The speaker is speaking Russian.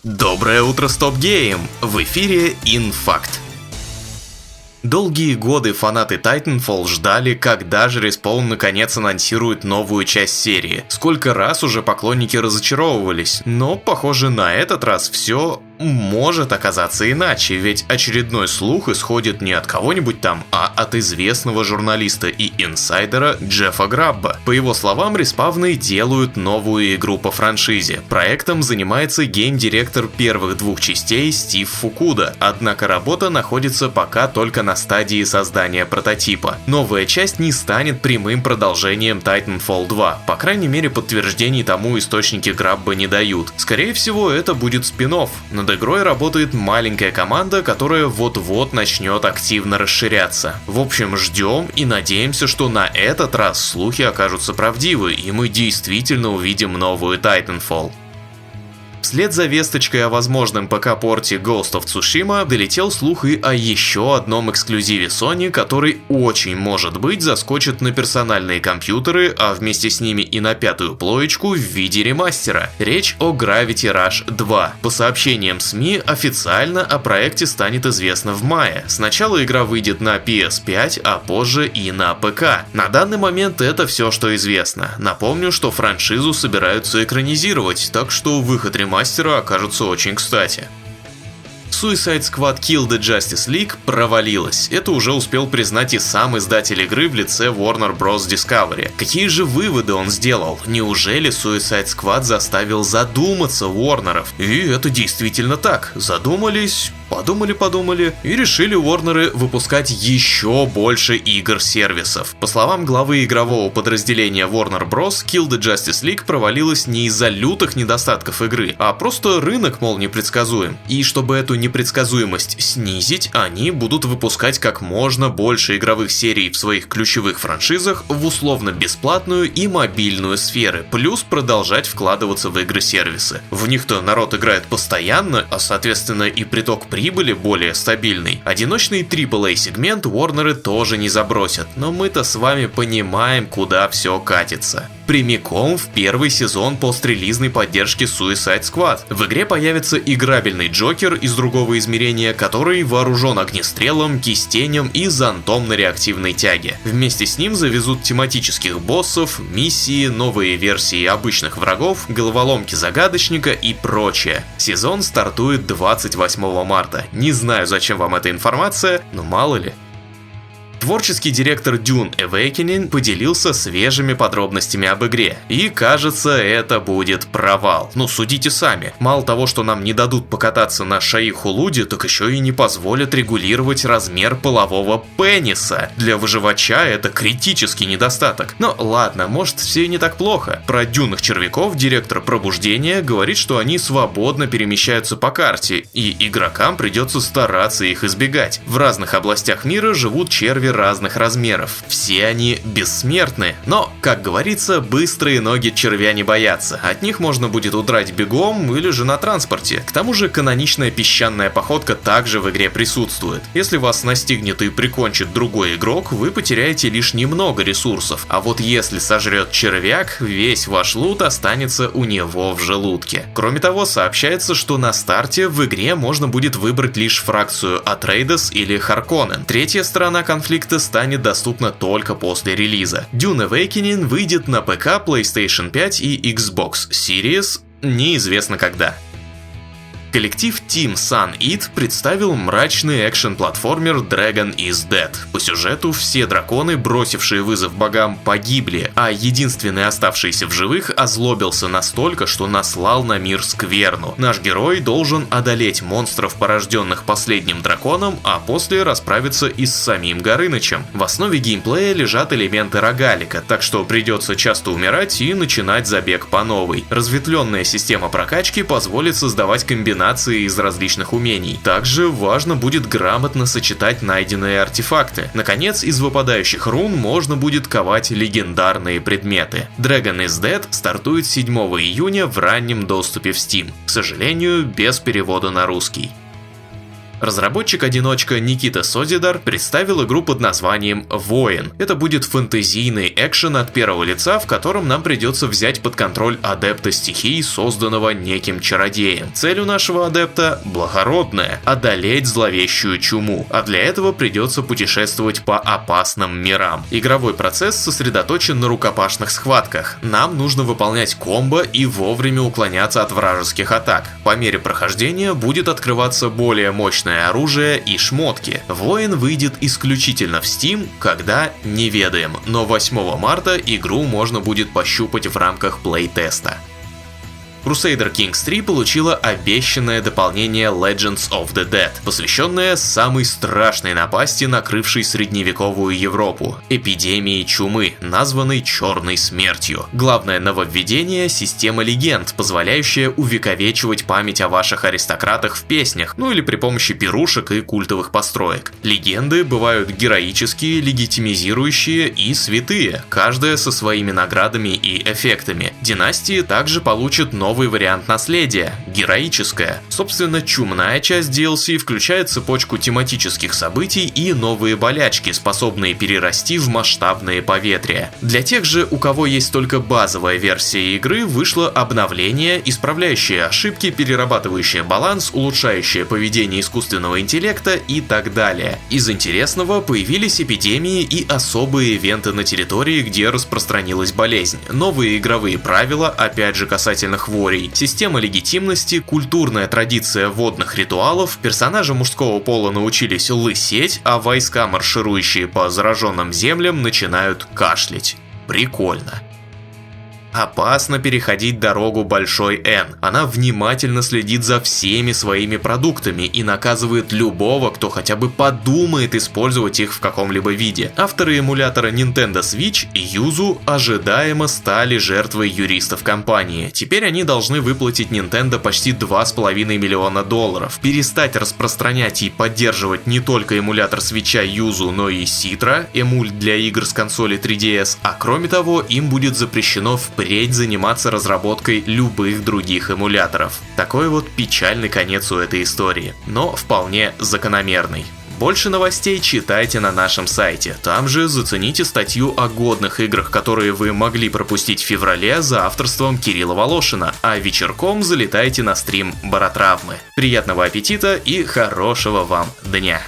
Доброе утро, Стоп Гейм! В эфире Инфакт. Долгие годы фанаты Titanfall ждали, когда же Respawn наконец анонсирует новую часть серии. Сколько раз уже поклонники разочаровывались, но, похоже, на этот раз все может оказаться иначе, ведь очередной слух исходит не от кого-нибудь там, а от известного журналиста и инсайдера Джеффа Грабба. По его словам, Респавны делают новую игру по франшизе. Проектом занимается гейм-директор первых двух частей Стив Фукуда, однако работа находится пока только на стадии создания прототипа. Новая часть не станет прямым продолжением Titanfall 2, по крайней мере подтверждений тому источники Грабба не дают. Скорее всего, это будет спин-офф. Над игрой работает маленькая команда, которая вот-вот начнет активно расширяться. В общем, ждем и надеемся, что на этот раз слухи окажутся правдивы, и мы действительно увидим новую Titanfall. Вслед за весточкой о возможном ПК-порте Ghost of Tsushima долетел слух и о еще одном эксклюзиве Sony, который очень может быть заскочит на персональные компьютеры, а вместе с ними и на пятую плоечку в виде ремастера. Речь о Gravity Rush 2. По сообщениям СМИ, официально о проекте станет известно в мае. Сначала игра выйдет на PS5, а позже и на ПК. На данный момент это все, что известно. Напомню, что франшизу собираются экранизировать, так что выход ремастера окажется очень кстати. Suicide Squad Kill the Justice League провалилась. Это уже успел признать и сам издатель игры в лице Warner Bros. Discovery. Какие же выводы он сделал? Неужели Suicide Squad заставил задуматься Warner'ов? И это действительно так. Задумались, подумали и решили Warner'ы выпускать еще больше игр-сервисов. По словам главы игрового подразделения Warner Bros., Kill the Justice League провалилась не из-за лютых недостатков игры, а просто рынок, мол, непредсказуем. И чтобы эту непредсказуемость снизить, они будут выпускать как можно больше игровых серий в своих ключевых франшизах в условно-бесплатную и мобильную сферы, плюс продолжать вкладываться в игры-сервисы. В них-то народ играет постоянно, а соответственно и приток прибыли более стабильный. Одиночный AAA-сегмент Warner'ы тоже не забросят, но мы-то с вами понимаем, куда все катится. Прямиком в первый сезон пострелизной поддержки Suicide Squad. В игре появится играбельный Джокер из другого измерения, который вооружен огнестрелом, кистенем и зонтом на реактивной тяге. Вместе с ним завезут тематических боссов, миссии, новые версии обычных врагов, головоломки загадочника и прочее. Сезон стартует 28 марта. Не знаю, зачем вам эта информация, но мало ли. Творческий директор Dune Awakening поделился свежими подробностями об игре. И кажется, это будет провал. Ну, судите сами. Мало того, что нам не дадут покататься на Шаи-Хулуде, так еще и не позволят регулировать размер полового пениса. Для выживача это критический недостаток. Но ладно, может все и не так плохо. Про дюнных червяков директор Пробуждения говорит, что они свободно перемещаются по карте, и игрокам придется стараться их избегать. В разных областях мира живут черви разных размеров. Все они бессмертны, но, как говорится, быстрые ноги червя не боятся. От них можно будет удрать бегом или же на транспорте. К тому же каноничная песчаная походка также в игре присутствует. Если вас настигнет и прикончит другой игрок, вы потеряете лишь немного ресурсов, а вот если сожрет червяк, весь ваш лут останется у него в желудке. Кроме того, сообщается, что на старте в игре можно будет выбрать лишь фракцию Атрейдес или Харконнен. Третья сторона конфликта станет доступна только после релиза. Dune Awakening выйдет на ПК, PlayStation 5 и Xbox Series неизвестно когда. Коллектив Team Sun-It представил мрачный экшен-платформер Dragon is Dead. По сюжету все драконы, бросившие вызов богам, погибли, а единственный оставшийся в живых озлобился настолько, что наслал на мир скверну. Наш герой должен одолеть монстров, порожденных последним драконом, а после расправиться и с самим Горынычем. В основе геймплея лежат элементы рогалика, так что придется часто умирать и начинать забег по новой. Разветвленная система прокачки позволит создавать комбинации из различных умений. Также важно будет грамотно сочетать найденные артефакты. Наконец, из выпадающих рун можно будет ковать легендарные предметы. Dragon is Dead стартует 7 июня в раннем доступе в Steam. К сожалению, без перевода на русский. Разработчик-одиночка Никита Созидар представил игру под названием «Воин». Это будет фэнтезийный экшен от первого лица, в котором нам придется взять под контроль адепта стихий, созданного неким чародеем. Цель у нашего адепта благородная – одолеть зловещую чуму, а для этого придется путешествовать по опасным мирам. Игровой процесс сосредоточен на рукопашных схватках. Нам нужно выполнять комбо и вовремя уклоняться от вражеских атак. По мере прохождения будет открываться более мощное оружие и шмотки. Воин выйдет исключительно в Steam, когда не ведаем, но 8 марта игру можно будет пощупать в рамках плей-теста. Crusader Kings 3 получила обещанное дополнение Legends of the Dead, посвященное самой страшной напасти, накрывшей средневековую Европу – эпидемии чумы, названной Черной Смертью. Главное нововведение – система легенд, позволяющая увековечивать память о ваших аристократах в песнях, ну или при помощи пирушек и культовых построек. Легенды бывают героические, легитимизирующие и святые, каждая со своими наградами и эффектами. Династии также получат новый вариант наследия – героическое. Собственно, чумная часть DLC включает цепочку тематических событий и новые болячки, способные перерасти в масштабные поветрия. Для тех же, у кого есть только базовая версия игры, вышло обновление, исправляющее ошибки, перерабатывающее баланс, улучшающее поведение искусственного интеллекта и так далее. Из интересного появились эпидемии и особые ивенты на территории, где распространилась болезнь, новые игровые правила, опять же касательно хвори, система легитимности, культурная традиция водных ритуалов, персонажи мужского пола научились лысеть, а войска, марширующие по зараженным землям, начинают кашлять. Прикольно. Опасно переходить дорогу Большой N. Она внимательно следит за всеми своими продуктами и наказывает любого, кто хотя бы подумает использовать их в каком-либо виде. Авторы эмулятора Nintendo Switch, Yuzu, ожидаемо стали жертвой юристов компании. Теперь они должны выплатить Nintendo почти $2,5 миллиона, перестать распространять и поддерживать не только эмулятор Switch'а Yuzu, но и Citra, эмуль для игр с консоли 3DS, а кроме того, им будет запрещено впредь заниматься разработкой любых других эмуляторов. Такой вот печальный конец у этой истории, но вполне закономерный. Больше новостей читайте на нашем сайте. Там же зацените статью о годных играх, которые вы могли пропустить в феврале за авторством Кирилла Волошина, а вечерком залетайте на стрим Баротравмы. Приятного аппетита и хорошего вам дня!